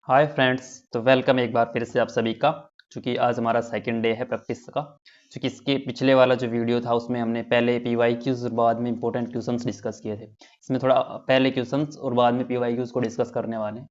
Hi friends. तो welcome एक बार फिर से आप सभी का। चूंकि आज हमारा सेकंड डे है प्रैक्टिस का। चूंकि इसके पिछले वाला जो वीडियो था उसमें हमने पहले पीवाईक्यूज और बाद में इंपॉर्टेंट क्वेश्चंस डिस्कस किए थे। इसमें थोड़ा पहले क्वेश्चंस और बाद में पीवाईक्यूज को डिस्कस करने वाले हैं।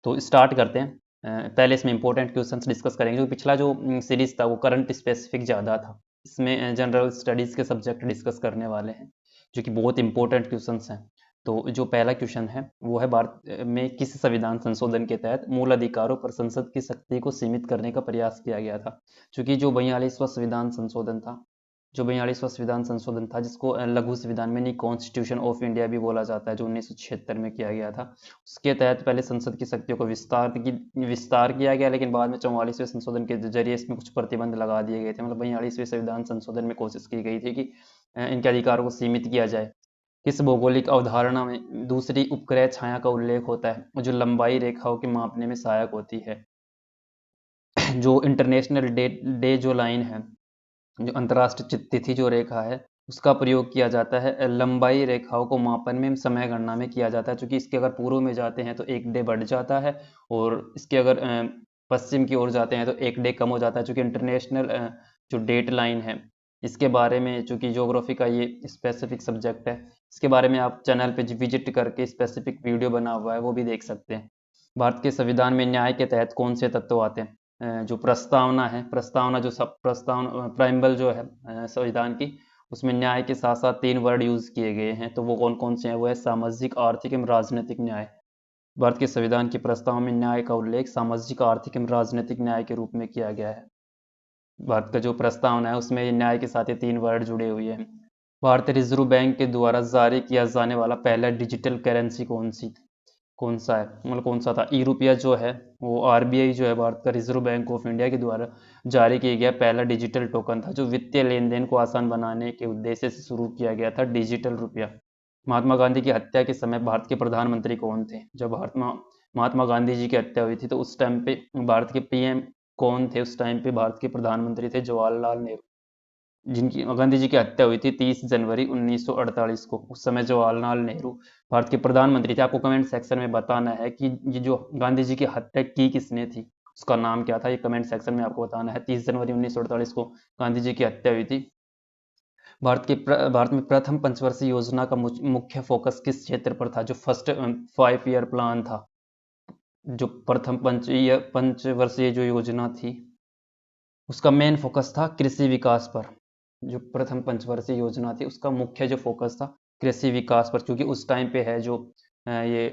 तो स्टार्ट करते हैं। पहले इसमें इंपॉर्टेंट क्वेश्चंस डिस्कस करेंगे। जो पिछला जो सीरीज था वो करंट स्पेसिफिक ज़्यादा था। इसमें जनरल स्टडीज़ के सब्जेक्ट डिस्कस करने वाले हैं जो कि बहुत इंपॉर्टेंट क्वेश्चंस हैं। तो जो पहला क्वेश्चन है वो है भारत में किस संविधान संशोधन के तहत मूल अधिकारों पर संसद की शक्ति को सीमित करने का प्रयास किया गया था। क्योंकि जो 42वां संविधान संशोधन था जिसको लघु संविधान में नहीं कॉन्स्टिट्यूशन ऑफ इंडिया भी बोला जाता है, जो 1976 में किया गया था। उसके तहत पहले संसद की शक्तियों को विस्तार किया गया, लेकिन बाद में 44वें संशोधन के जरिए इसमें कुछ प्रतिबंध लगा दिए गए थे। मतलब 42वें संविधान संशोधन में कोशिश की गई थी कि इनके अधिकारों को सीमित किया जाए। किस भौगोलिक अवधारणा में दूसरी उपग्रह छाया का उल्लेख होता है जो लंबाई रेखाओं के मापने में सहायक होती है? जो इंटरनेशनल डे जो लाइन है, जो अंतर्राष्ट्रीय तिथि जो रेखा है, उसका प्रयोग किया जाता है लंबाई रेखाओं को मापन में, समय गणना में किया जाता है। क्योंकि इसके अगर पूर्व में जाते हैं तो एक डे बढ़ जाता है, और इसके अगर पश्चिम की ओर जाते हैं तो एक डे कम हो जाता है। चूंकि इंटरनेशनल जो डेट लाइन है इसके बारे में, चूंकि ज्योग्राफी का ये स्पेसिफिक सब्जेक्ट है, इसके बारे में आप चैनल पे विजिट करके स्पेसिफिक वीडियो बना हुआ है वो भी देख सकते हैं। भारत के संविधान में न्याय के तहत कौन से तत्व आते हैं? जो प्रस्तावना है, प्रस्तावना जो सब प्रस्तावना प्राइम्बल जो है संविधान की, उसमें न्याय के साथ साथ 3 वर्ड यूज किए गए हैं। तो वो कौन कौन से हैं? वो है सामाजिक, आर्थिक एवं राजनीतिक न्याय। भारत के संविधान की प्रस्तावना में न्याय का उल्लेख सामाजिक, आर्थिक एवं राजनीतिक न्याय के रूप में किया गया है। भारत का जो प्रस्तावना है उसमें ये न्याय के साथ ये 3 वर्ड जुड़े हुए हैं। भारतीय रिजर्व बैंक के द्वारा जारी किया जाने वाला पहला डिजिटल करेंसी कौन सा है? मतलब कौन सा था? ई रुपया जो है वो आरबीआई जो है, भारत का रिजर्व बैंक ऑफ इंडिया के द्वारा जारी किया गया पहला डिजिटल टोकन था, जो वित्तीय लेन देन को आसान बनाने के उद्देश्य से शुरू किया गया था, डिजिटल रुपया। महात्मा गांधी की हत्या के समय भारत के प्रधानमंत्री कौन थे? जब महात्मा गांधी जी की हत्या हुई थी तो उस टाइम पे भारत के पीएम कौन थे? उस टाइम पे भारत के प्रधानमंत्री थे जवाहरलाल नेहरू, जिनकी गांधी जी की हत्या हुई थी 30 जनवरी 1948 को। उस समय जवाहरलाल नेहरू भारत के प्रधानमंत्री थे। आपको कमेंट सेक्शन में बताना है कि ये जो गांधी जी की हत्या की किसने थी, उसका नाम क्या था, ये कमेंट सेक्शन में आपको बताना है। 30 जनवरी 1948 को गांधी जी की हत्या हुई थी। भारत में प्रथम पंचवर्षीय योजना का मुख्य फोकस किस क्षेत्र पर था? जो फर्स्ट 5 ईयर प्लान था, जो प्रथम पंचवर्षीय जो योजना थी, उसका मेन फोकस था कृषि विकास पर। जो प्रथम पंचवर्षीय योजना थी उसका मुख्य जो फोकस था कृषि विकास पर। क्योंकि उस टाइम पे है जो ये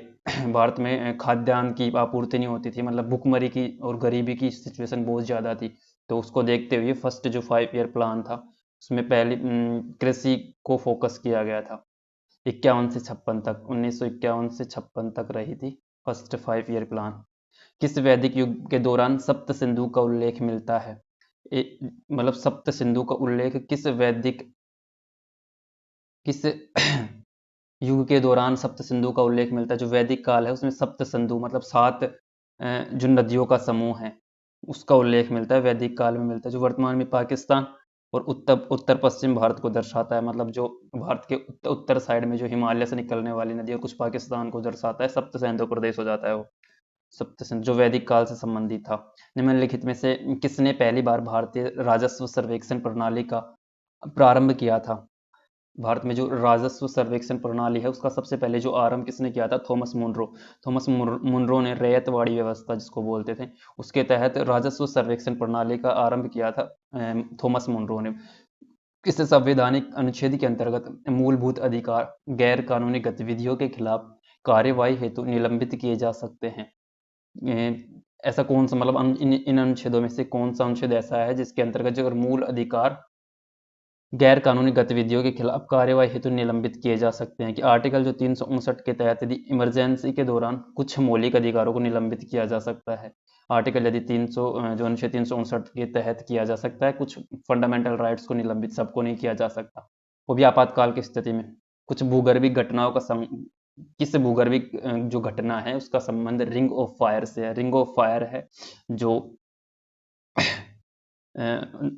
भारत में खाद्यान्न की आपूर्ति नहीं होती थी, मतलब भुखमरी की और गरीबी की सिचुएशन बहुत ज़्यादा थी। तो उसको देखते हुए फर्स्ट जो 5 ईयर प्लान था उसमें पहले कृषि को फोकस किया गया था। 1951 से 56 तक रही थी फर्स्ट 5 ईयर प्लान। किस वैदिक युग के दौरान सप्त सिंधु का उल्लेख मिलता है? मतलब सप्त सिंधु का उल्लेख किस युग के दौरान सप्त सिंधु का उल्लेख मिलता है? जो वैदिक काल है उसमें सप्त सिंधु मतलब 7 जो नदियों का समूह है उसका उल्लेख मिलता है, वैदिक काल में मिलता है। जो वर्तमान में पाकिस्तान और उत्तर उत्तर पश्चिम भारत को दर्शाता है, मतलब जो भारत के उत्तर साइड में जो हिमालय से निकलने वाली नदी है कुछ पाकिस्तान को दर्शाता है, सप्त सिंधु प्रदेश हो जाता है वो। सप्त सिंधु जो वैदिक काल से संबंधित था। निम्नलिखित में से किसने पहली बार भारतीय राजस्व सर्वेक्षण प्रणाली का प्रारंभ किया था? भारत में जो राजस्व सर्वेक्षण प्रणाली है उसका सबसे पहले जो आरंभ किसने किया था? थॉमस मुनरो ने रैयतवाड़ी व्यवस्था जिसको बोलते थे उसके तहत राजस्व सर्वेक्षण प्रणाली का आरंभ किया था थॉमस मुनरो ने। इस संवैधानिक अनुच्छेद के अंतर्गत मूलभूत अधिकार गैर कानूनी गतिविधियों के खिलाफ कार्यवाही हेतु निलंबित किए जा सकते हैं। ऐसा कौन सा, मतलब इन अनुच्छेदों में से कौन सा अनुच्छेद ऐसा है जिसके अंतर्गत जो मूल अधिकार गैर कानूनी गतिविधियों के खिलाफ कार्यवाही हेतु निलंबित किए जा सकते हैं? कि आर्टिकल जो 359 के तहत यदि इमरजेंसी के दौरान कुछ मौलिक अधिकारों को निलंबित किया जा सकता है। आर्टिकल यदि 300 जो अनुच्छेद 359 के तहत किया जा सकता है, कुछ फंडामेंटल राइट्स को निलंबित सबको नहीं किया जा सकता, वो भी आपातकाल की स्थिति में। कुछ भूगर्भिक घटनाओं का किस भूगर्भिक जो घटना है उसका संबंध रिंग ऑफ फायर से है? रिंग ऑफ फायर है जो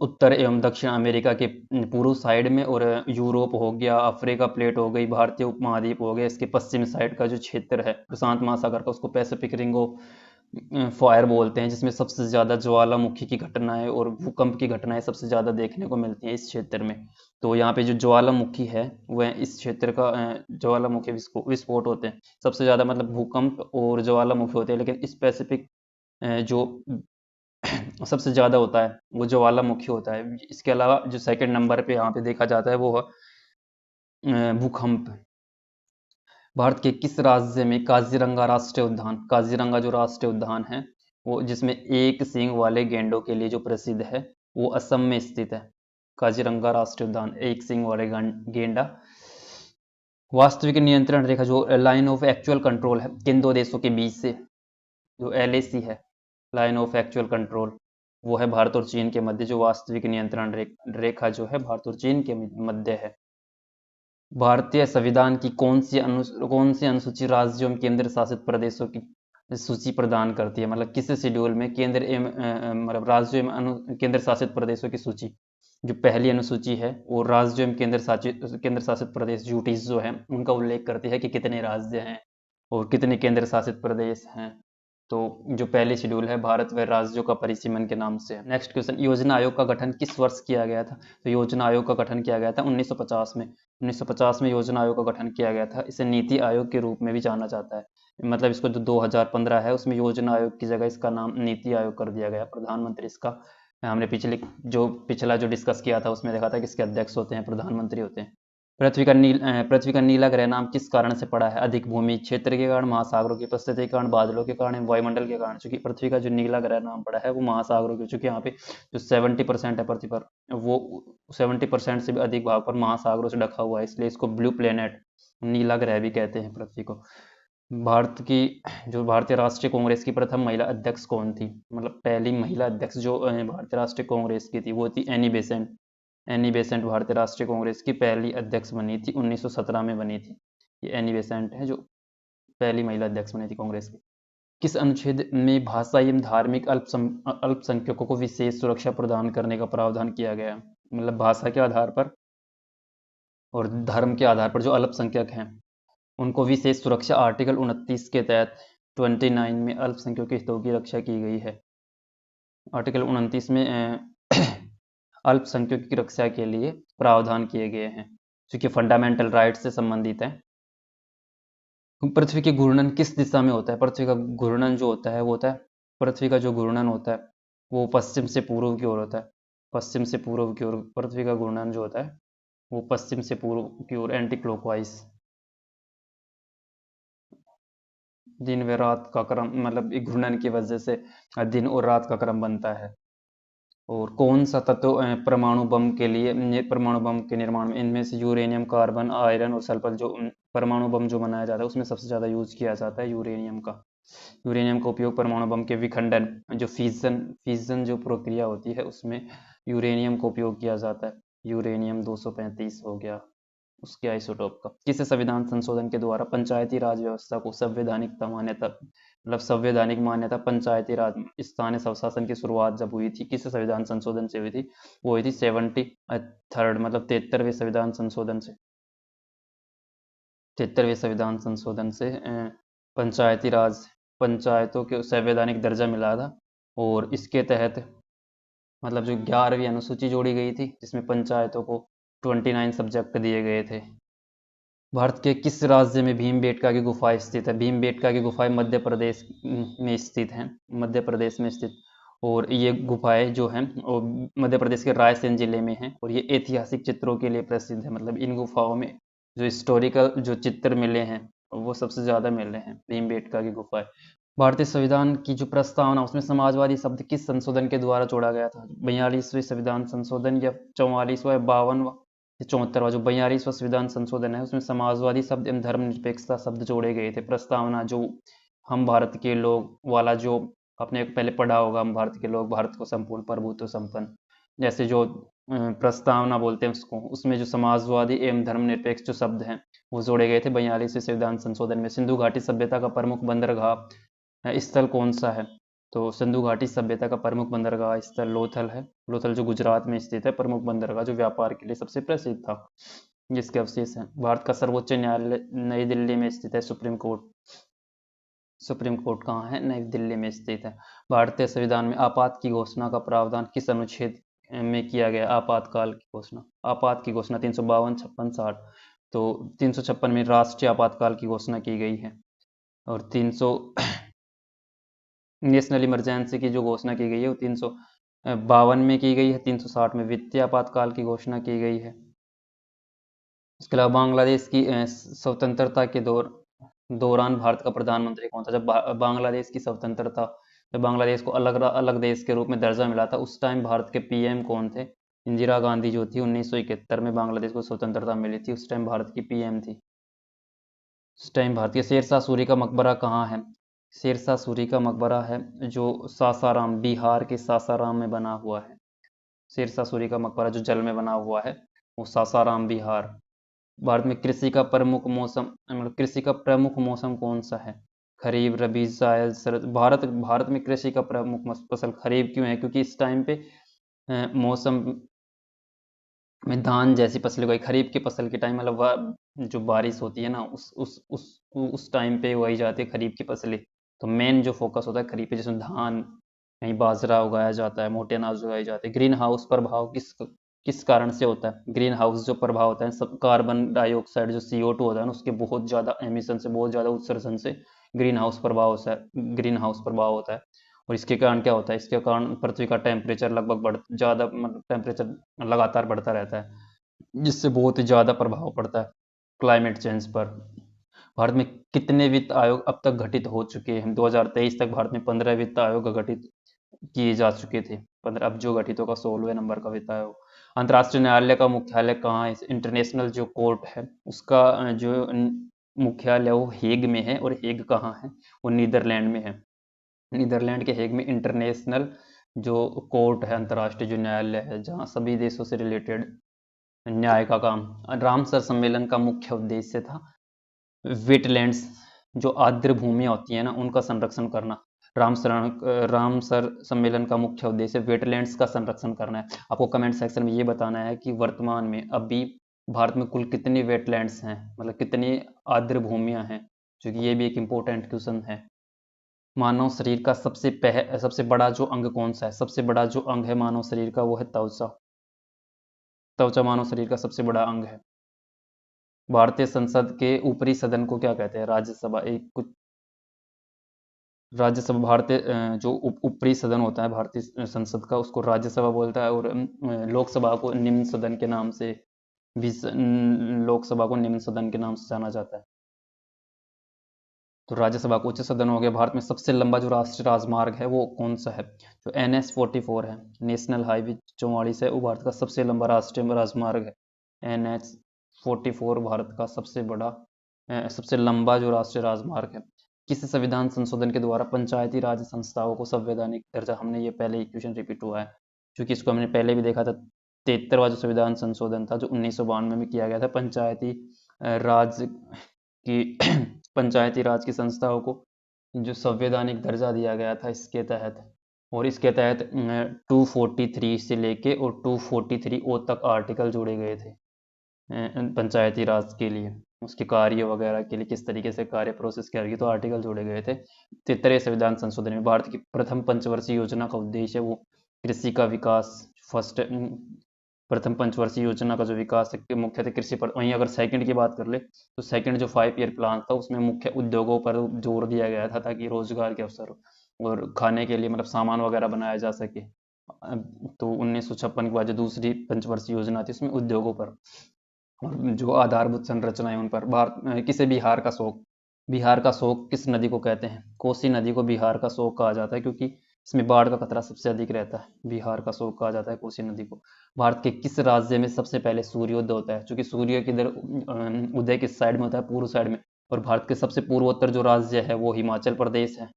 उत्तर एवं दक्षिण अमेरिका के पूर्व साइड में, और यूरोप हो गया, अफ्रीका प्लेट हो गई, भारतीय उपमहाद्वीप हो गया, इसके पश्चिम साइड का जो क्षेत्र है प्रशांत महासागर का, उसको पैसिफिक रिंग ऑफ फायर बोलते हैं, जिसमें सबसे ज़्यादा ज्वालामुखी की घटनाएं और भूकंप की घटनाएं सबसे ज़्यादा देखने को मिलती हैं इस क्षेत्र में। तो यहाँ पे जो ज्वालामुखी है वह इस क्षेत्र का ज्वालामुखी विस्फोट होते हैं सबसे ज़्यादा, मतलब भूकंप और ज्वालामुखी होते हैं, लेकिन स्पेसिफिक जो सबसे ज़्यादा होता है वो ज्वालामुखी होता है। इसके अलावा जो सेकंड नंबर पे यहाँ पे देखा जाता है वो है भूकंप। भारत के किस राज्य में काजीरंगा राष्ट्रीय उद्यान, काजीरंगा जो राष्ट्रीय उद्यान है वो, जिसमें एक सींग वाले गेंडों के लिए जो प्रसिद्ध है, वो असम में स्थित है। काजीरंगा राष्ट्रीय उद्यान, एक सींग वाले गेंडा। वास्तविक नियंत्रण रेखा जो लाइन ऑफ एक्चुअल कंट्रोल है किन दो देशों के बीच से, जो LAC है, लाइन ऑफ एक्चुअल कंट्रोल, वो है भारत और चीन के मध्य। जो वास्तविक नियंत्रण रेखा जो है भारत और चीन के मध्य है। भारतीय संविधान की कौन सी अनुसूची राज्यों एवं केंद्र शासित प्रदेशों की सूची प्रदान करती है, मतलब किस शेड्यूल में केंद्र एवं मतलब राज्यों एवं केंद्र शासित प्रदेशों की सूची, जो पहली अनुसूची है वो राज्यों एवं केंद्र शासित प्रदेश यूटीज जो है उनका उल्लेख करती है कि कितने राज्य हैं और कितने केंद्र शासित प्रदेश हैं। तो जो पहली शेड्यूल है भारत व राज्यों का परिसीमन के नाम से है। नेक्स्ट क्वेश्चन, योजना आयोग का गठन किस वर्ष किया गया था? तो योजना आयोग का गठन किया गया था 1950 में। 1950 में योजना आयोग का गठन किया गया था। इसे नीति आयोग के रूप में भी जाना जाता है, मतलब इसको जो 2015 है उसमें योजना आयोग की जगह इसका नाम नीति आयोग कर दिया गया। प्रधानमंत्री इसका, हमने पिछला जो डिस्कस किया था उसमें देखा था कि इसके अध्यक्ष होते हैं, प्रधानमंत्री होते हैं। पृथ्वी का नीला ग्रह नाम किस कारण से पड़ा है? अधिक भूमि क्षेत्र के कारण, महासागरों की उपस्थिति के कारण, बादलों के कारण, वायुमंडल के कारण। चूंकि पृथ्वी का जो नीला ग्रह नाम पड़ा है वो महासागरों की, चूंकि यहाँ पे जो 70% है पृथ्वी पर, वो 70% से भी अधिक भाग पर महासागरों से ढका हुआ है, इसलिए इसको ब्लू प्लेनेट, नीला ग्रह भी कहते हैं पृथ्वी को। भारत की जो भारतीय राष्ट्रीय कांग्रेस की प्रथम महिला अध्यक्ष कौन थी, मतलब पहली महिला अध्यक्ष जो भारतीय राष्ट्रीय कांग्रेस की थी वो थी एनी बेसेंट। एनी बेसेंट भारतीय राष्ट्रीय कांग्रेस की पहली अध्यक्ष बनी थी, 1917 में बनी थी। ये एनी बेसेंट है जो पहली महिला अध्यक्ष बनी थी कांग्रेस की। किस अनुच्छेद में भाषा एवं धार्मिक अल्पसंख्यकों को विशेष सुरक्षा प्रदान करने का प्रावधान किया गया है? मतलब भाषा के आधार पर और धर्म के आधार पर जो अल्पसंख्यक हैं उनको विशेष सुरक्षा आर्टिकल 29 के तहत 29 में अल्पसंख्यकों के हितों की रक्षा की गई है। आर्टिकल 29 में अल्पसंख्यकों की रक्षा के लिए प्रावधान किए गए हैं, जो कि फंडामेंटल राइट्स से संबंधित है। पृथ्वी के घूर्णन किस दिशा में होता है? पृथ्वी का घूर्णन जो होता है वो होता है, पृथ्वी का जो घूर्णन होता है वो पश्चिम से पूर्व की ओर होता है। पश्चिम से पूर्व की ओर पृथ्वी का घूर्णन जो होता है वो पश्चिम से पूर्व की ओर, एंटी क्लॉकवाइज। दिन व रात का क्रम, मतलब घूर्णन की वजह से दिन और रात का क्रम बनता है। और कौन सा तत्व परमाणु बम के लिए, परमाणु बम के निर्माण में, इनमें से यूरेनियम, कार्बन, आयरन और सल्फर, जो परमाणु बम जो बनाया जाता है उसमें सबसे ज़्यादा यूज किया जाता है यूरेनियम का। यूरेनियम का उपयोग परमाणु बम के विखंडन, जो फिजन फिजन जो प्रक्रिया होती है उसमें यूरेनियम का उपयोग किया जाता है। यूरेनियम 235 हो गया उसके आइसोटोप का। किस संविधान संशोधन के द्वारा पंचायती राज व्यवस्था को संवैधानिक मान्यता, मतलब संवैधानिक मान्यता पंचायती राज स्थानीय स्वशासन की शुरुआत जब हुई थी, किस संविधान संशोधन से हुई थी? वो हुई थी 73rd, मतलब 73वें संविधान संशोधन से। 73वें संविधान संशोधन से पंचायती राज, पंचायतों के संवैधानिक दर्जा मिला था। और इसके तहत मतलब जो 11वीं अनुसूची जोड़ी गई थी जिसमें पंचायतों को 29 सब्जेक्ट दिए गए थे। भारत के किस राज्य में भीमबेटका की गुफा स्थित है? भीमबेटका की गुफाएं मध्य प्रदेश में स्थित हैं, मध्य प्रदेश में स्थित। और ये गुफाएं जो हैं वो मध्य प्रदेश के रायसेन जिले में हैं और ये ऐतिहासिक चित्रों के लिए प्रसिद्ध है। मतलब इन गुफाओं में जो हिस्टोरिकल जो चित्र मिले हैं वो सबसे ज़्यादा मिले हैं भीमबेटका की गुफाएं। भारतीय संविधान की जो प्रस्तावना उसमें समाजवादी शब्द किस संशोधन के द्वारा जोड़ा गया था? 42वें संविधान संशोधन या 44वां या 52वां या 74वां? जो 42वां संविधान संशोधन है उसमें समाजवादी शब्द एवं धर्मनिरपेक्षता शब्द जोड़े गए थे। प्रस्तावना जो हम भारत के लोग वाला, जो आपने पहले पढ़ा होगा, हम भारत के लोग, भारत को संपूर्ण प्रभुत्व संपन्न, जैसे जो प्रस्तावना बोलते हैं उसको, उसमें जो समाजवादी एवं धर्मनिरपेक्ष जो शब्द हैं वो जोड़े गए थे 42वें संविधान संशोधन में। सिंधु घाटी सभ्यता का प्रमुख बंदरगाह स्थल कौन सा है? तो सिंधु घाटी सभ्यता का प्रमुख बंदरगाह स्थल लोथल है। लोथल जो गुजरात में स्थित है, प्रमुख बंदरगाह जो व्यापार के लिए सबसे प्रसिद्ध था। जिसके अवशेष हैं। भारत का सर्वोच्च न्यायालय नई दिल्ली में स्थित है, सुप्रीम कोर्ट। सुप्रीम कोर्ट कहाँ है? नई दिल्ली में स्थित है। भारतीय संविधान में आपात की घोषणा का प्रावधान किस अनुच्छेद में किया गया? आपातकाल की घोषणा, आपात की घोषणा 352, 56, 60। तो 356 में राष्ट्रीय आपातकाल की घोषणा की गई है। और 300 नेशनल इमरजेंसी की जो घोषणा की गई है वो 352 में की गई है। 360 में वित्तीय आपातकाल की घोषणा की गई है। इसके अलावा बांग्लादेश की स्वतंत्रता के दौरान भारत का प्रधानमंत्री कौन था? जब बांग्लादेश की स्वतंत्रता, जब बांग्लादेश को अलग अलग देश के रूप में दर्जा मिला था, उस टाइम भारत के पीएम कौन थे? इंदिरा गांधी जो थी, 1971 में बांग्लादेश को स्वतंत्रता मिली थी, उस टाइम भारत की पीएम थी। उस टाइम भारत के शेरशाह सूरी का मकबरा कहाँ है? शेरशाह सूरी का मकबरा है जो सासाराम, बिहार के सासाराम में बना हुआ है। शेरशाह सूरी का मकबरा जो जल में बना हुआ है वो सासाराम, बिहार। भारत में कृषि का प्रमुख मौसम, मतलब कृषि का प्रमुख मौसम कौन सा है? खरीफ, रबी, जायद, शरद। भारत भारत में कृषि का प्रमुख फसल खरीफ क्यों है? क्योंकि इस टाइम पे मौसम में धान जैसी फसलें उगाई, खरीफ की फसल के टाइम, मतलब जो बारिश होती है ना, उस टाइम पे उगाई जाती है खरीफ की फसलें। तो मेन जो फोकस होता है खरीफ पे, जिसमें धान, कहीं बाजरा उगाया जाता है, मोटे अनाज उगाए जाते हैं। ग्रीन हाउस प्रभाव किस कारण से होता है? ग्रीन हाउस जो प्रभाव होता है, सब कार्बन डाइऑक्साइड जो CO2 होता है ना, उसके बहुत ज़्यादा एमिशन से, बहुत ज़्यादा उत्सर्जन से ग्रीन हाउस प्रभाव होता है, ग्रीन हाउस प्रभाव होता है। और इसके कारण क्या होता है? इसके कारण पृथ्वी का टेम्परेचर लगभग ज़्यादा, मतलब टेम्परेचर लगातार बढ़ता रहता है, जिससे बहुत ही ज़्यादा प्रभाव पड़ता है क्लाइमेट चेंज पर। भारत में कितने वित्त आयोग अब तक गठित हो चुके हैं? 2023 तक भारत में 15 वित्त आयोग गठित किए जा चुके थे। 15, अब जो गठित होगा 16वें नंबर का वित्त आयोग। अंतर्राष्ट्रीय न्यायालय का मुख्यालय कहाँ है? इंटरनेशनल जो कोर्ट है उसका जो मुख्यालय वो हेग में है। और हेग कहाँ है? वो नीदरलैंड में है। नीदरलैंड के हेग में इंटरनेशनल जो कोर्ट है, अंतर्राष्ट्रीय जो न्यायालय है, जहाँ सभी देशों से रिलेटेड न्याय का काम। रामसर सम्मेलन का मुख्य उद्देश्य था वेटलैंड्स, जो आर्द्र भूमियां होती हैं ना, उनका संरक्षण करना। रामसर सम्मेलन का मुख्य उद्देश्य वेटलैंड्स का संरक्षण करना है। आपको कमेंट सेक्शन में ये बताना है कि वर्तमान में अभी भारत में कुल कितनी वेटलैंड्स हैं, मतलब कितनी आर्द्र भूमियां हैं, क्योंकि ये भी एक इम्पोर्टेंट क्वेश्चन है। मानव शरीर का सबसे बड़ा जो अंग कौन सा है? सबसे बड़ा जो अंग है मानव शरीर का वो है त्वचा। त्वचा मानव शरीर का सबसे बड़ा अंग है। भारतीय संसद के ऊपरी सदन को क्या कहते हैं? राज्यसभा। एक कुछ राज्यसभा, भारतीय जो ऊपरी सदन होता है भारतीय संसद का, उसको राज्यसभा बोलता है। और लोकसभा को निम्न सदन के नाम से भी लोकसभा को निम्न सदन के नाम से जाना जाता है। तो राज्यसभा को उच्च सदन हो गया। भारत में सबसे लंबा जो राष्ट्रीय राजमार्ग है वो कौन सा है? जो NH-44 है, नेशनल हाईवे 44 है, वो भारत का सबसे लंबा राष्ट्रीय राजमार्ग है। NH-44 भारत का सबसे लंबा जो राष्ट्रीय राजमार्ग है। किस संविधान संशोधन के द्वारा पंचायती राज संस्थाओं को संवैधानिक दर्जा? हमने ये पहले ही क्वेश्चन रिपीट हुआ है, क्योंकि इसको हमने पहले भी देखा था। 73वां जो संविधान संशोधन था जो 1992 में किया गया था, पंचायती राज की पंचायती राज की संस्थाओं को जो संवैधानिक दर्जा दिया गया था इसके तहत। और इसके तहत 243 से लेके और 243 तक आर्टिकल जोड़े गए थे पंचायती राज के लिए, उसके कार्य वगैरह के लिए, किस तरीके से कार्य प्रोसेस किया गया, तो आर्टिकल जोड़े गए थे 73वें संविधान संशोधन में। भारत की प्रथम पंचवर्षीय योजना का उद्देश्य वो कृषि का विकास। प्रथम पंचवर्षीय योजना का जो विकास है मुख्यतः कृषि पर। वहीं अगर सेकंड की बात कर ले तो सेकंड जो 5 ईयर प्लान था उसमें मुख्य उद्योगों पर जोर दिया गया था, ताकि रोजगार के अवसर और खाने के लिए, मतलब सामान वगैरह बनाया जा सके। तो 1956 के बाद जो दूसरी पंचवर्षीय योजना थी उसमें उद्योगों पर और जो आधारभूत संरचना है उन पर। किसे बिहार का शोक, बिहार का शोक किस नदी को कहते हैं? कोसी नदी को बिहार का शोक कहा जाता है, क्योंकि इसमें बाढ़ का खतरा सबसे अधिक रहता है। बिहार का शोक कहा जाता है कोसी नदी को। भारत के किस राज्य में सबसे पहले सूर्योदय होता है? क्योंकि सूर्य किधर उदय किस साइड में होता है? पूर्व साइड में। और भारत के सबसे पूर्वोत्तर जो राज्य है वो हिमाचल प्रदेश है।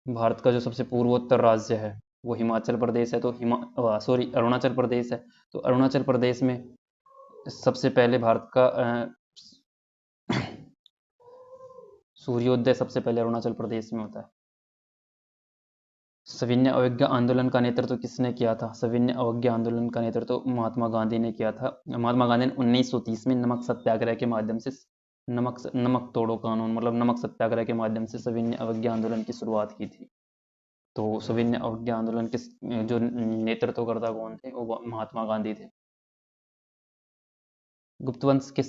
भारत का जो सबसे पूर्वोत्तर राज्य है वो हिमाचल प्रदेश है। तो अरुणाचल प्रदेश है। तो अरुणाचल प्रदेश में सबसे पहले भारत का सूर्योदय सबसे पहले अरुणाचल प्रदेश में होता है। सविनय अवज्ञा आंदोलन का नेतृत्व किसने किया था? सविनय अवज्ञा आंदोलन का नेतृत्व महात्मा गांधी ने किया था। महात्मा गांधी ने 1930 में नमक सत्याग्रह के माध्यम से नमक तोड़ो कानून मतलब नमक सत्याग्रह के माध्यम से सविनय अवज्ञा आंदोलन की शुरुआत की थी। तो सविनय अवज्ञा आंदोलन के जो नेतृत्वकर्ता कौन थे, वो महात्मा गांधी थे। गुप्त वंश के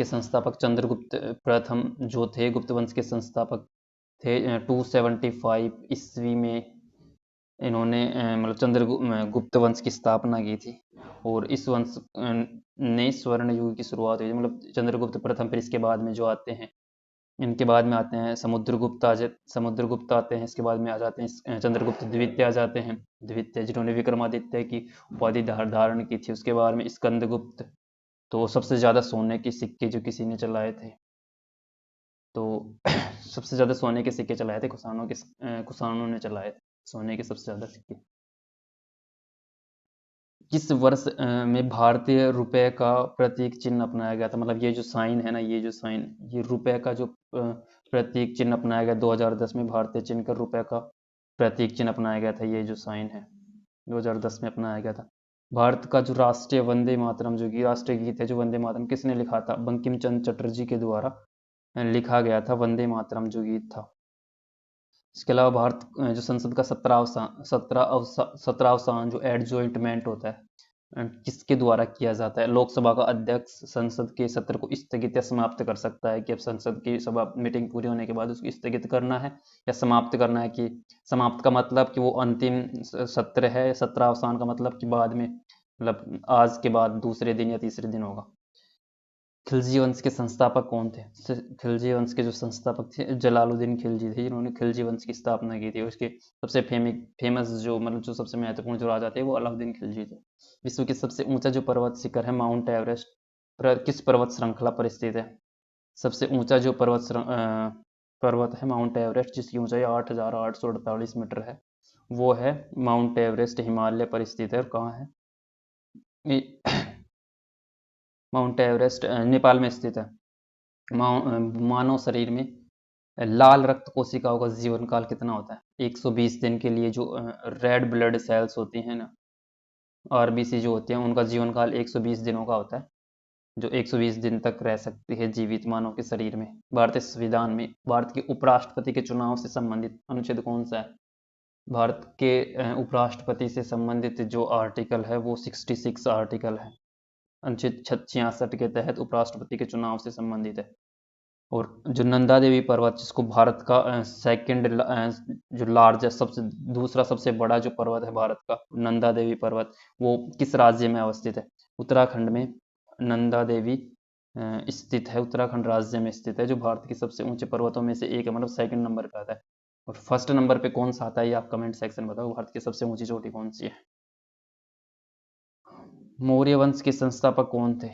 संस्थापक चंद्रगुप्त प्रथम जो थे, गुप्त वंश के संस्थापक थे। 275 ईस्वी में इन्होंने मतलब गुप्त वंश की स्थापना की थी। और इस वंश ने स्वर्ण युग की शुरुआत हुई थी। मतलब चंद्रगुप्त प्रथम, फिर इसके बाद में जो आते हैं, इनके बाद में आते हैं समुद्रगुप्त आते हैं। इसके बाद में आ जाते हैं चंद्रगुप्त द्वितीय आ जाते हैं, द्वितीय जिन्होंने विक्रमादित्य की उपाधि धारण की थी। उसके बाद में स्कंदगुप्त, तो सबसे ज़्यादा सोने के सिक्के जो किसी ने चलाए थे, तो सबसे ज़्यादा सोने के सिक्के चलाए थे कुषाणों ने चलाए थे सोने के सबसे ज़्यादा सिक्के। किस वर्ष में भारतीय रुपए का प्रतीक चिन्ह अपनाया गया था? मतलब ये जो साइन है ना, ये रुपए का जो प्रतीक चिन्ह अपनाया गया 2010 में, भारतीय चिन्ह का रुपए का प्रतीक चिन्ह अपनाया गया था। ये जो साइन है 2010 में अपनाया गया था। भारत का जो राष्ट्रीय वंदे मातरम जो कि राष्ट्रीय गीत है, जो वंदे मातरम किसने लिखा था? बंकिम चंद्र चटर्जी के द्वारा लिखा गया था वंदे मातरम जो गीत था। इसके अलावा भारत जो संसद का 17वां जो एडजॉइंटमेंट होता है, किसके द्वारा किया जाता है? लोकसभा का अध्यक्ष संसद के सत्र को स्थगित या समाप्त कर सकता है कि अब संसद की सभा मीटिंग पूरी होने के बाद उसको स्थगित करना है या समाप्त करना है। कि समाप्त का मतलब कि वो अंतिम सत्र है, सत्रावसान का मतलब कि बाद में, मतलब आज के बाद दूसरे दिन या तीसरे दिन होगा। खिलजी वंश के संस्थापक कौन थे? खिलजी वंश के जो संस्थापक थे जलालुद्दीन खिलजी थे, जिन्होंने खिलजी वंश की स्थापना की थी। उसके सबसे फेमस जो मतलब जो सबसे महत्वपूर्ण जो राजा थे वो अलाउद्दीन खिलजी थे। विश्व के सबसे ऊंचा जो पर्वत शिखर है माउंट एवरेस्ट, किस पर्वत श्रृंखला पर स्थित है? सबसे ऊंचा जो पर्वत है माउंट एवरेस्ट, जिसकी ऊंचाई 8,848 मीटर है, वो है माउंट एवरेस्ट, हिमालय पर स्थित है। और कहाँ है माउंट एवरेस्ट? नेपाल में स्थित है। मानव शरीर में लाल रक्त कोशिकाओं का जीवन काल कितना होता है? 120 दिन के लिए जो रेड ब्लड सेल्स होती हैं ना, आरबीसी जो होती हैं, उनका जीवन काल 120 दिनों का होता है, जो 120 दिन तक रह सकती है जीवित मानव के शरीर में। भारतीय संविधान में भारत के उपराष्ट्रपति के चुनाव से संबंधित अनुच्छेद कौन सा है? भारत के उपराष्ट्रपति से संबंधित जो आर्टिकल है वो 66 आर्टिकल है, अनुच्छेद 66 के तहत उपराष्ट्रपति के चुनाव से संबंधित है। और जो नंदा देवी पर्वत, जिसको भारत का सेकंड जो लार्जेस्ट दूसरा सबसे बड़ा जो पर्वत है भारत का, नंदा देवी पर्वत, वो किस राज्य में अवस्थित है? उत्तराखंड में नंदा देवी स्थित है, उत्तराखंड राज्य में स्थित है, जो भारत के सबसे ऊंचे पर्वतों में से एक है, मतलब सेकंड नंबर पे आता है। और फर्स्ट नंबर पे कौन सा आता है ये आप कमेंट सेक्शन में बताओ, भारत की सबसे ऊंची चोटी कौन सी है? मौर्य वंश के संस्थापक कौन थे?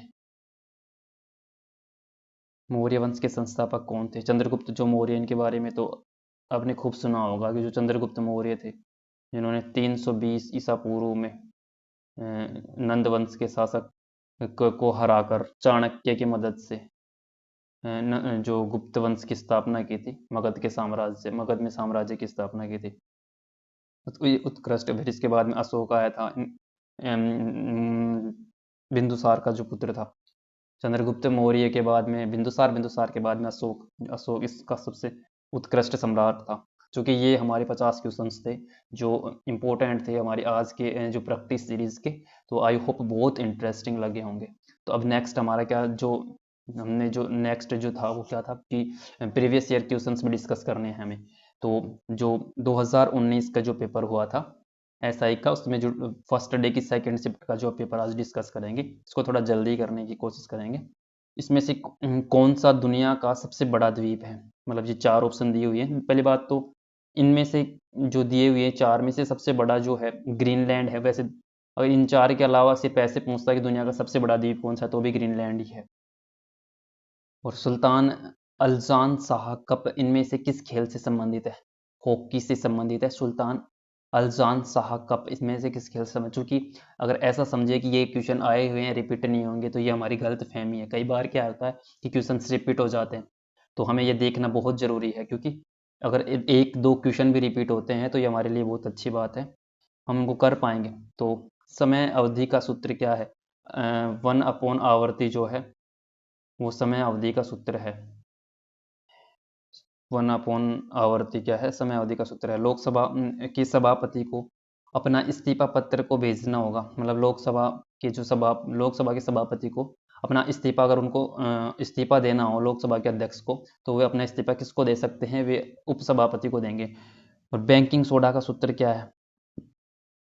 मौर्य वंश के संस्थापक कौन थे? चंद्रगुप्त जो मौर्य, इनके बारे में तो आपने खूब सुना होगा कि जो चंद्रगुप्त मौर्य थे, जिन्होंने 320 ईसा पूर्व में नंद वंश के शासक को हराकर चाणक्य की मदद से जो गुप्त वंश की स्थापना की थी, मगध में साम्राज्य की स्थापना की थी। उत्कृष्ट। फिर इसके बाद में अशोक आया था, बिंदुसार का जो पुत्र था। चंद्रगुप्त मौर्य के बाद में बिंदुसार के बाद में अशोक इसका सबसे उत्कृष्ट सम्राट था। चूँकि ये हमारे 50 क्वेश्चंस थे जो इम्पोर्टेंट थे हमारी आज के जो प्रैक्टिस सीरीज़ के, तो आई होप बहुत इंटरेस्टिंग लगे होंगे। तो अब नेक्स्ट हमारा जो नेक्स्ट जो था वो क्या था कि प्रीवियस ईयर क्वेश्चंस में डिस्कस करने हैं हमें। तो जो 2019 का जो पेपर हुआ था एसआई का, उसमें जो फर्स्ट डे की सेकंड शिफ्ट का जो पेपर आज डिस्कस करेंगे, इसको थोड़ा जल्दी करने की कोशिश करेंगे। इसमें से कौन सा दुनिया का सबसे बड़ा द्वीप है? मतलब ये 4 ऑप्शन दिए हुए हैं। पहली बात तो इनमें से जो दिए हुए हैं 4 में से सबसे बड़ा जो है ग्रीनलैंड है। वैसे अगर इन 4 के अलावा सिर्फ ऐसे पूछता कि दुनिया का सबसे बड़ा द्वीप कौन सा है, तो भी ग्रीनलैंड ही है। और सुल्तान अल्जान शाह कप इनमें से किस खेल से संबंधित है? हॉकी से संबंधित है। सुल्तान अल्जान शाह कप इसमें से किस खेल से संबंधित? चूंकि अगर ऐसा समझे कि ये क्वेश्चन आए हुए हैं रिपीट नहीं होंगे, तो ये हमारी गलत फहमी है। कई बार क्या होता है कि क्वेश्चन रिपीट हो जाते हैं, तो हमें ये देखना बहुत ज़रूरी है, क्योंकि अगर एक दो क्वेश्चन भी रिपीट होते हैं तो ये हमारे लिए बहुत अच्छी बात है, हम उनको कर पाएंगे। तो समय अवधि का सूत्र क्या है? 1/आवर्ती जो है वो समय अवधि का सूत्र है। 1 आवर्ती क्या है, समय अवधि का सूत्र है। लोकसभा की सभापति को अपना इस्तीफा पत्र को भेजना होगा, मतलब लोकसभा के सभापति को अपना इस्तीफा, अगर उनको इस्तीफा देना हो लोकसभा के अध्यक्ष को, तो वे अपना इस्तीफा किसको दे सकते हैं, वे उपसभापति को देंगे। और बैंकिंग सोडा का सूत्र क्या है,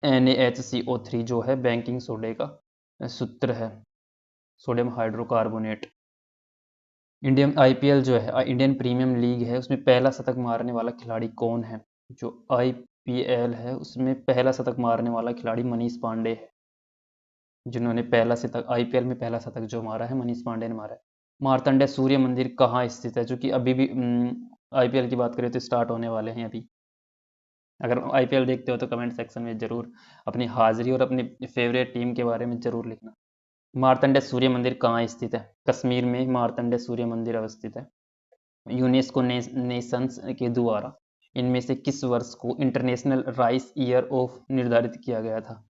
NaHCO3 जो है बैंकिंग सोडे का सूत्र है, सोडियम हाइड्रोकार्बोनेट। इंडियन IPL जो है इंडियन प्रीमियम लीग है, उसमें पहला शतक मारने वाला खिलाड़ी कौन है। जो IPL है उसमें पहला शतक मारने वाला खिलाड़ी मनीष पांडे है, जिन्होंने पहला शतक IPL में पहला शतक जो मारा है मनीष पांडे ने मारा है। मार्तंडे सूर्य मंदिर कहाँ स्थित है, जो कि अभी भी IPL की बात करें तो स्टार्ट होने वाले हैं अभी। अगर IPL देखते हो तो कमेंट सेक्शन में जरूर अपनी हाजिरी और अपनी फेवरेट टीम के बारे में जरूर लिखना। मार्तंडे सूर्य मंदिर कहाँ स्थित है, कश्मीर में मार्तंडे सूर्य मंदिर अवस्थित है। यूनेस्को नेशंस के द्वारा इनमें से किस वर्ष को इंटरनेशनल राइस ईयर ऑफ निर्धारित किया गया था।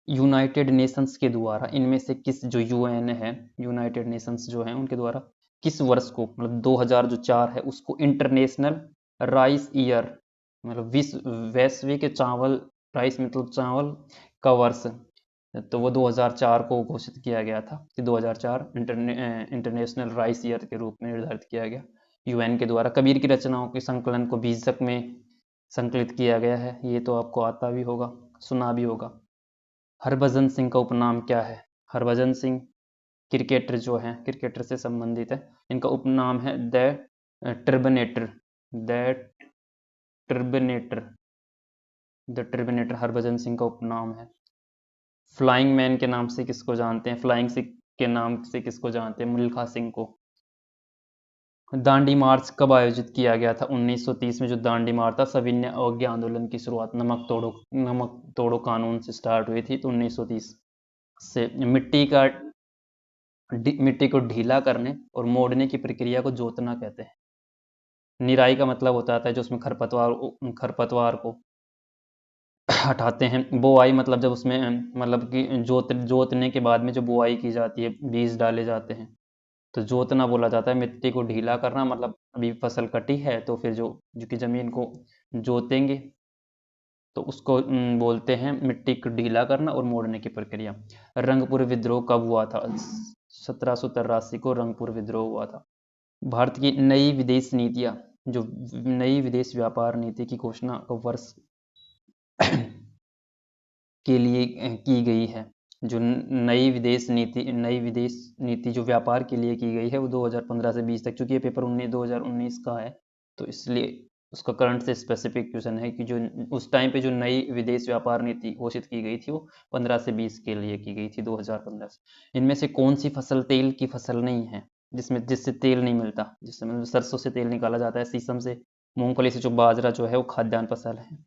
यूनाइटेड नेशंस के द्वारा इनमें से किस, जो UN है, यूनाइटेड नेशंस जो है उनके द्वारा किस वर्ष को, मतलब 2004 है उसको इंटरनेशनल राइस ईयर, मतलब विश्व वैश्विक चावल, राइस मतलब चावल का वर्ष, तो वो 2004 को घोषित किया गया था कि 2004 इंटरनेशनल राइस ईयर के रूप में निर्धारित किया गया UN के द्वारा। कबीर की रचनाओं के संकलन को बीजक में संकलित किया गया है, ये तो आपको आता भी होगा, सुना भी होगा। हरभजन सिंह का उपनाम क्या है, हरभजन सिंह क्रिकेटर जो हैं, क्रिकेटर से संबंधित है, इनका उपनाम है the Turbanator, the Turbanator, the Turbanator Harbhajan Singh का उपनाम है। फ्लाइंग मैन के नाम से किसको जानते हैं, फ्लाइंग सिख के नाम से किसको जानते हैं, मिल्खा सिंह को। दांडी मार्च कब आयोजित किया गया था, 1930 में जो दांडी मार्च था, सविनय अवज्ञा आंदोलन की शुरुआत नमक तोड़ो कानून से स्टार्ट हुई थी, तो 1930 से। मिट्टी को ढीला करने और मोड़ने की प्रक्रिया को जोतना कहते हैं। निराई का मतलब होता है जो उसमें खरपतवार को हटाते हैं। बोआई मतलब जब उसमें मतलब कि जोतने के बाद में जो बुआई की जाती है, बीज डाले जाते हैं, तो जोतना बोला जाता है। मिट्टी को ढीला करना मतलब अभी फसल कटी है तो फिर जो कि ज़मीन को जोतेंगे तो उसको बोलते हैं मिट्टी को ढीला करना और मोड़ने की प्रक्रिया। रंगपुर विद्रोह कब हुआ था, 1783 को रंगपुर विद्रोह हुआ था। भारत की नई विदेश नीतियाँ, जो नई विदेश व्यापार नीति की घोषणा वर्ष के लिए की गई है, जो नई विदेश नीति जो व्यापार के लिए की गई है वो 2015 से 20 तक, चूंकि ये पेपर 2019 का है तो इसलिए उसका करंट से स्पेसिफिक क्वेश्चन है कि जो उस टाइम पे जो नई विदेश व्यापार नीति घोषित की गई थी वो 15 से 20 के लिए की गई थी, 2015 से। इनमें से कौन सी फसल तेल की फसल नहीं है, जिससे तेल नहीं मिलता, जिससे मतलब सरसों से तेल निकाला जाता है, शीशम से, मूंगफली से, जो बाजरा जो है वो खाद्यान्न फसल है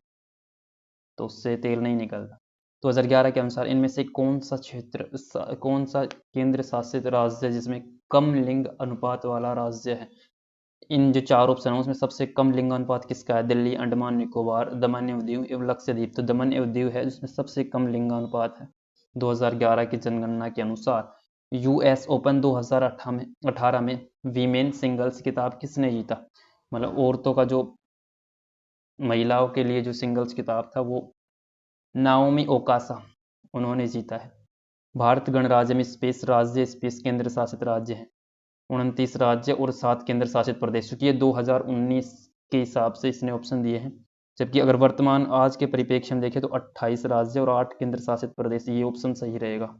तो उससे तेल नहीं निकलता। 2011 के अनुसार इनमें से कौन सा केंद्र शासित राज्य जिसमें कम लिंग अनुपात वाला राज्य है। इन जो चार ऑप्शन है उसमें सबसे कम लिंग अनुपात किसका है, दिल्ली, अंडमान निकोबार, दमन एवं दीव एवं लक्षद्वीप। तो दमन एवं दीव है जिसमें सबसे कम लिंग अनुपात है 2011 की जनगणना के अनुसार। US ओपन 2018 में वीमेन सिंगल्स खिताब किसने जीता, मतलब औरतों का जो, महिलाओं के लिए जो सिंगल्स खिताब था वो नाओमी ओकासा उन्होंने जीता है। भारत गणराज्य में स्पेस राज्य, स्पेस केंद्र शासित राज्य हैं 29 राज्य और 7 केंद्र शासित प्रदेश, क्योंकि ये 2019 के हिसाब से इसने ऑप्शन दिए हैं, जबकि अगर वर्तमान आज के परिप्रेक्ष्य में देखें तो 28 राज्य और 8 केंद्र शासित प्रदेश, ये ऑप्शन सही रहेगा।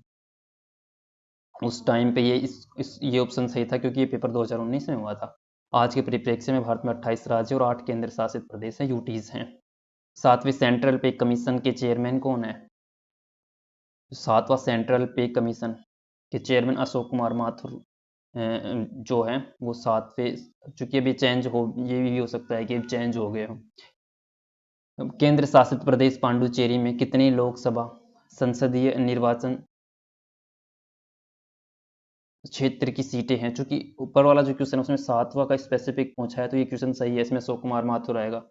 उस टाइम पे ये ऑप्शन सही था क्योंकि ये पेपर 2019 में हुआ था। आज के परिप्रेक्ष्य में भारत में 28 राज्य और 8 केंद्र शासित प्रदेश हैं, यूटीज हैं। 7वीं सेंट्रल पे कमीशन के चेयरमैन कौन है, 7वां सेंट्रल पे कमीशन के चेयरमैन अशोक कुमार माथुर जो है वो 7वें, चूंकि अभी चेंज हो, ये भी हो सकता है कि चेंज हो गए हो। केंद्र शासित प्रदेश पांडुचेरी में कितनी लोकसभा संसदीय निर्वाचन क्षेत्र की सीटें हैं, चूंकि ऊपर वाला जो क्वेश्चन है उसमें 7वां का स्पेसिफिक पूछा है तो ये क्वेश्चन सही है, इसमें अशोक कुमार माथुर आएगा।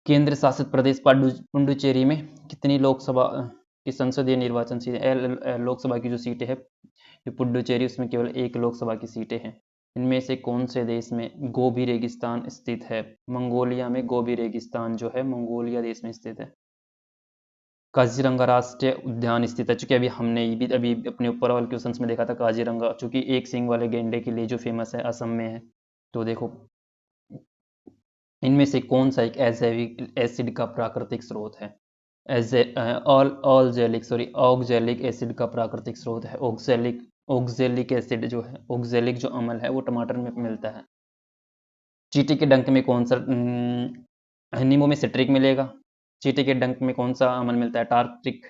केंद्र शासित प्रदेश पुडुचेरी में कितनी लोकसभा की संसदीय निर्वाचन सीट, लोकसभा की जो सीटें हैं जो पुडुचेरी उसमें केवल 1 लोकसभा की सीटें हैं। इनमें से कौन से देश में गोबी रेगिस्तान स्थित है? मंगोलिया में गोबी रेगिस्तान जो है मंगोलिया देश में स्थित है। काजीरंगा राष्ट्रीय उद्यान स्थित है, चूंकि अभी हमने भी अभी अपने ऊपर वाले क्वेश्चंस में देखा था काजीरंगा, चूंकि एक सींग वाले गेंडे के लिए जो फेमस है, असम में है। तो देखो इनमें से कौन सा एक एजेविक एसिड का प्राकृतिक स्रोत है? ऑक्जेलिक एसिड का प्राकृतिक स्रोत है ऑक्जेलिक एसिड जो है, ऑक्जेलिक जो अम्ल है वो टमाटर में मिलता है। चींटी के डंक में कौन सा नींबू में सिट्रिक मिलेगा। चींटी के डंक में कौन सा अम्ल मिलता है? टार्ट्रिक।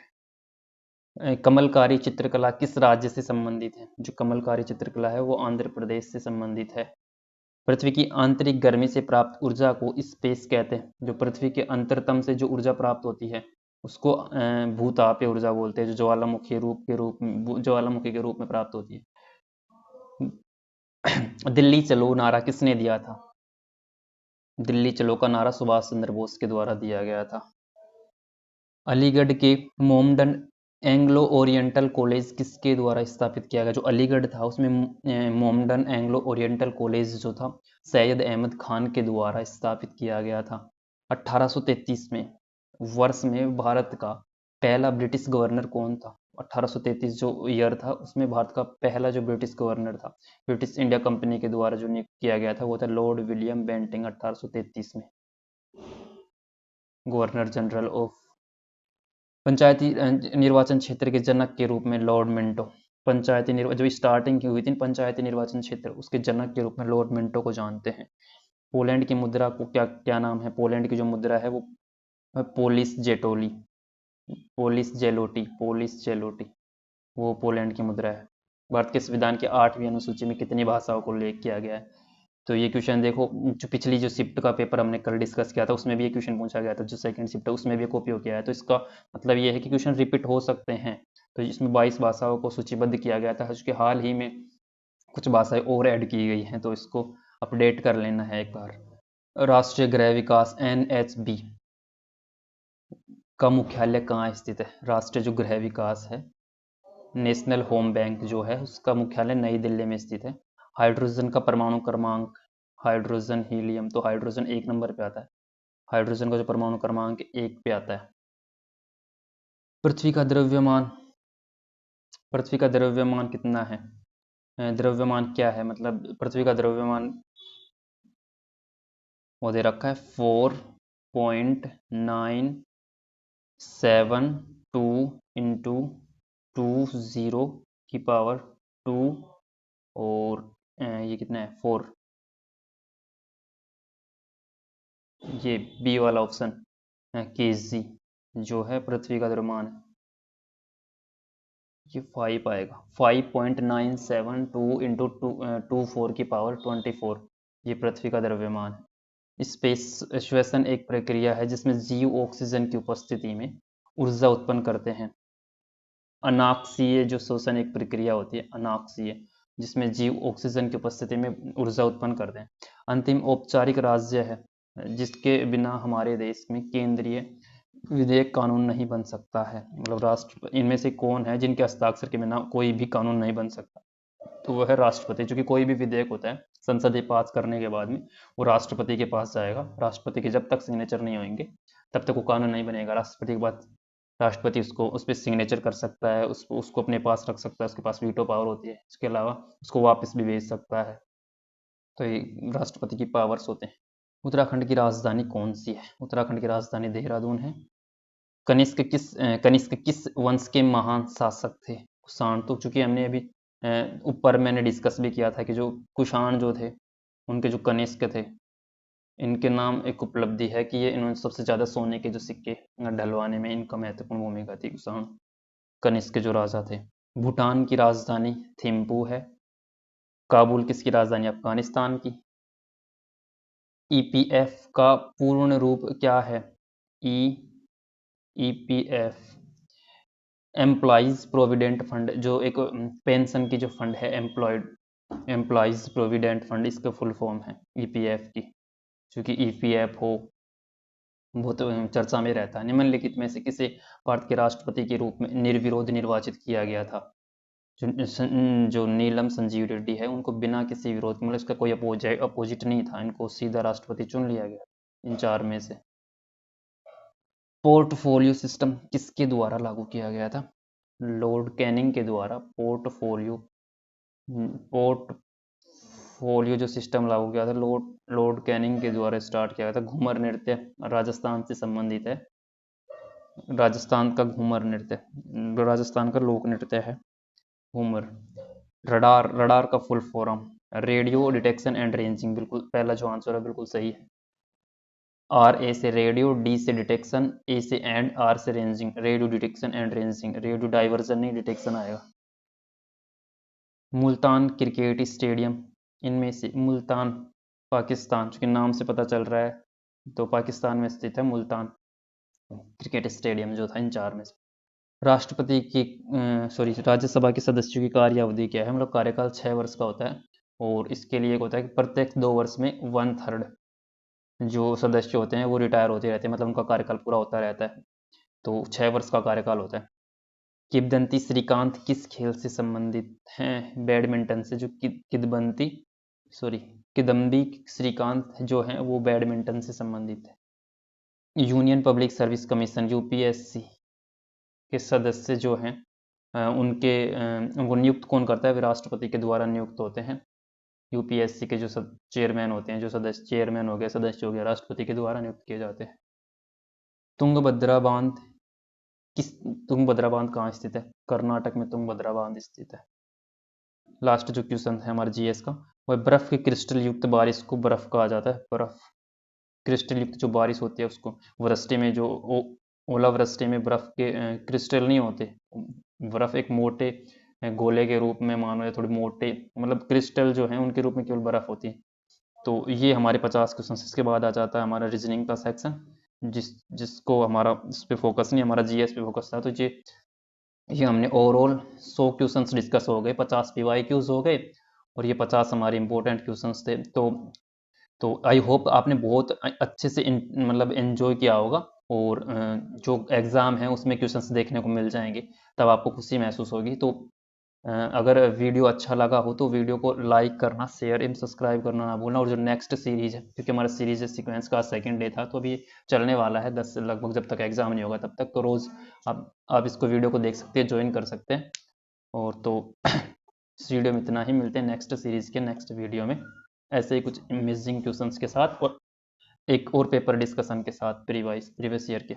कमलकारी चित्रकला किस राज्य से संबंधित है? जो कमलकारी चित्रकला है वो आंध्र प्रदेश से संबंधित है। पृथ्वी की आंतरिक गर्मी से प्राप्त ऊर्जा को स्पेस कहते हैं। जो पृथ्वी के अंतरतम से जो ऊर्जा प्राप्त होती है उसको भूतापीय ऊर्जा बोलते हैं, जो ज्वालामुखी के रूप में प्राप्त होती है। दिल्ली चलो नारा किसने दिया था? दिल्ली चलो का नारा सुभाष चंद्र बोस के द्वारा दिया गया था। अलीगढ़ के मोमडन एंग्लो ओरिएंटल कॉलेज किसके द्वारा स्थापित किया गया? जो अलीगढ़ था उसमें मोमडन एंग्लो ओरिएंटल कॉलेज जो था सैयद अहमद खान के द्वारा स्थापित किया गया था। 1833 में वर्ष में भारत का पहला ब्रिटिश गवर्नर कौन था? 1833 जो ईयर था उसमें भारत का पहला जो ब्रिटिश गवर्नर था, ब्रिटिश इंडिया कंपनी के द्वारा जो नियुक्त किया गया था वो था लॉर्ड विलियम बेंटिंग। 1833 में गवर्नर जनरल ऑफ। पंचायती निर्वाचन क्षेत्र के जनक के रूप में लॉर्ड मिंटो। पंचायती जो स्टार्टिंग की हुई थी पंचायती निर्वाचन क्षेत्र, उसके जनक के रूप में लॉर्ड मिंटो को जानते हैं। पोलैंड की मुद्रा को क्या क्या नाम है? पोलैंड की जो मुद्रा है वो पोलिस जेटोली, पोलिस जेलोटी वो पोलैंड की मुद्रा है। भारत के संविधान की 8वीं अनुसूची में कितनी भाषाओं को उल्लेख किया गया है? तो ये क्वेश्चन देखो, जो पिछली जो शिफ्ट का पेपर हमने कल डिस्कस किया था उसमें भी ये क्वेश्चन पूछा गया था, जो सेकंड शिफ्ट है उसमें भी कॉपी हो गया है। तो इसका मतलब ये है कि क्वेश्चन रिपीट हो सकते हैं। तो इसमें 22 भाषाओं को सूचीबद्ध किया गया था, उसके हाल ही में कुछ भाषाएं और ऐड की गई हैं, तो इसको अपडेट कर लेना है एक बार। राष्ट्रीय गृह विकास NHB का मुख्यालय कहाँ स्थित है? राष्ट्रीय जो गृह विकास है, नेशनल होम बैंक जो है उसका मुख्यालय नई दिल्ली में स्थित है। हाइड्रोजन का परमाणु क्रमांक, हाइड्रोजन हीलियम, तो हाइड्रोजन 1 नंबर पे आता है। हाइड्रोजन का जो परमाणु क्रमांक 1 पे आता है। पृथ्वी का द्रव्यमान कितना है? द्रव्यमान क्या है, मतलब पृथ्वी का द्रव्यमान वो दे रखा है 4.972 इंटू 20 की पावर 2 और ये कितना है 4। ये बी वाला ऑप्शन केजी जो है पृथ्वी का द्रव्यमान है, ये 5 आएगा। 5.972 इंटू 24 की पावर 24 ये पृथ्वी का द्रव्यमान है। स्पेस श्वसन एक प्रक्रिया है जिसमें जीव ऑक्सीजन की उपस्थिति में ऊर्जा उत्पन्न करते हैं। अनाक्सीय जो श्वसन एक प्रक्रिया होती है, अनाक्सीय, जिसमें जीव ऑक्सीजन की उपस्थिति में ऊर्जा उत्पन्न करते हैं। अंतिम औपचारिक राज्य है जिसके बिना हमारे देश में केंद्रीय विधेयक कानून नहीं बन सकता है। मतलब राष्ट्र, इनमें से कौन है जिनके हस्ताक्षर के बिना कोई भी कानून नहीं बन सकता? तो वह है राष्ट्रपति। क्योंकि कोई भी विधेयक होता है संसदीय पास करने के बाद में वो राष्ट्रपति के पास जाएगा। राष्ट्रपति के जब तक सिग्नेचर नहीं होंगे तब तक वो कानून नहीं बनेगा। राष्ट्रपति के बाद राष्ट्रपति उसको उस पर सिग्नेचर कर सकता है, उसको अपने पास रख सकता है, उसके पास वीटो पावर होती है। इसके अलावा उसको वापस भी भेज सकता है। तो ये राष्ट्रपति की पावर्स होते हैं। उत्तराखंड की राजधानी कौन सी है? उत्तराखंड की राजधानी देहरादून है। कनिष्क किस वंश के महान शासक थे? कुषाण। तो चूंकि हमने अभी ऊपर मैंने डिस्कस भी किया था कि जो कुषाण जो थे उनके जो कनिष्क थे, इनके नाम एक उपलब्धि है कि ये इन्होंने सबसे ज़्यादा सोने के जो सिक्के ढलवाने में इनका महत्वपूर्ण भूमिका थी। कुषाण कनिष्क जो राजा थे। भूटान की राजधानी थिम्पू है। काबुल किसकी राजधानी? अफगानिस्तान की। ईपीएफ का पूर्ण रूप क्या है? ईपीएफ एम्प्लॉइज प्रोविडेंट फंड, जो एक पेंशन की जो फंड है, एम्प्लॉइज प्रोविडेंट फंड, इसका फुल फॉर्म है ईपीएफ की। क्योंकि ईपीएफओ बहुत चर्चा में रहता है। निम्नलिखित में से किसे भारत के राष्ट्रपति के रूप में निर्विरोध निर्वाचित किया गया था? जो नीलम संजीव रेड्डी है उनको बिना किसी विरोध के, मतलब इसका कोई अपोजिट नहीं था, इनको सीधा राष्ट्रपति चुन लिया गया इन 4 में से। पोर्टफोलियो सिस्टम किसके द्वारा लागू किया गया था? लॉर्ड कैनिंग के द्वारा पोर्टफोलियो जो सिस्टम लागू किया था लॉर्ड कैनिंग के द्वारा स्टार्ट किया गया था। घूमर नृत्य राजस्थान से संबंधित है। राजस्थान का घूमर नृत्य, राजस्थान का लोक नृत्य है घूमर। रडार का full form radio detection and ranging, बिल्कुल पहला जो आंसर है बिल्कुल सही है। ए से रेडियो, डी से डिटेक्शन, ए से एंड, आर से ranging, radio detection and ranging, radio diversion नहीं डिटेक्शन आएगा। मुल्तान क्रिकेट स्टेडियम, इनमें से मुल्तान पाकिस्तान, चूंकि नाम से पता चल रहा है तो पाकिस्तान में स्थित है मुल्तान क्रिकेट स्टेडियम जो था इन 4 में से। राष्ट्रपति की राज्यसभा के सदस्यों की कार्यावधि क्या है? मतलब कार्यकाल 6 वर्ष का होता है, और इसके लिए एक होता है कि प्रत्येक 2 वर्ष में 1/3 जो सदस्य होते हैं वो रिटायर होते रहते हैं, मतलब उनका कार्यकाल पूरा होता रहता है, तो 6 वर्ष का कार्यकाल होता है। किंवदंती श्रीकांत किस खेल से संबंधित हैं? बैडमिंटन से। जो किदम्बी श्रीकांत जो हैं वो बैडमिंटन से संबंधित है। Union public service commission UPSC के सदस्य जो हैं उनको नियुक्त कौन करता है? वे राष्ट्रपति के द्वारा नियुक्त होते हैं। यूपीएससी के जो चेयरमैन होते हैं, जो सदस्य चेयरमैन हो गए, सदस्य हो गए, राष्ट्रपति के द्वारा नियुक्त किए जाते हैं। तुंगभद्रा बांध कहाँ स्थित है? कर्नाटक में तुंगभद्रा बांध स्थित है। लास्ट जो क्वेश्चन है हमारे जीएस का, वह बर्फ की क्रिस्टल युक्त बारिश को बर्फ कहा जाता है। बर्फ क्रिस्टल युक्त जो बारिश होती है उसको, वृष्टि में जो ओलावृष्टि में बर्फ के क्रिस्टल नहीं होते, बर्फ एक मोटे गोले के रूप में मानो, या थोड़ी मोटे, मतलब क्रिस्टल जो है उनके रूप में केवल बर्फ होती है। तो ये हमारे 50 क्वेश्चन। इसके बाद आ जाता है हमारा रीजनिंग का सेक्शन, जिसको हमारा इस पे फोकस नहीं, हमारा जीएस पे फोकस था। तो ये हमने ओवरऑल 100 क्वेश्चंस डिस्कस हो गए, 50 पीवाईक्यूज हो गए, और ये 50 हमारे इंपॉर्टेंट क्वेश्चंस थे। तो आई होप आपने बहुत अच्छे से मतलब एंजॉय किया होगा, और जो एग्ज़ाम है उसमें क्वेश्चंस देखने को मिल जाएंगे, तब आपको खुशी महसूस होगी। तो अगर वीडियो अच्छा लगा हो तो वीडियो को लाइक करना, शेयर एवं सब्सक्राइब करना ना भूलना। और जो नेक्स्ट सीरीज़ है, क्योंकि हमारा सीरीज सीक्वेंस का 2nd डे था, तो अभी चलने वाला है 10 से लगभग, जब तक एग्ज़ाम नहीं होगा तब तक। तो रोज़ आप इसको वीडियो को देख सकते हैं, ज्वाइन कर सकते हैं। और तो इस वीडियो में इतना ही, मिलते हैं नेक्स्ट सीरीज़ के नेक्स्ट वीडियो में ऐसे ही कुछ अमेजिंग क्वेश्चंस के साथ, और एक और पेपर डिस्कशन के साथ प्रीवियस ईयर के।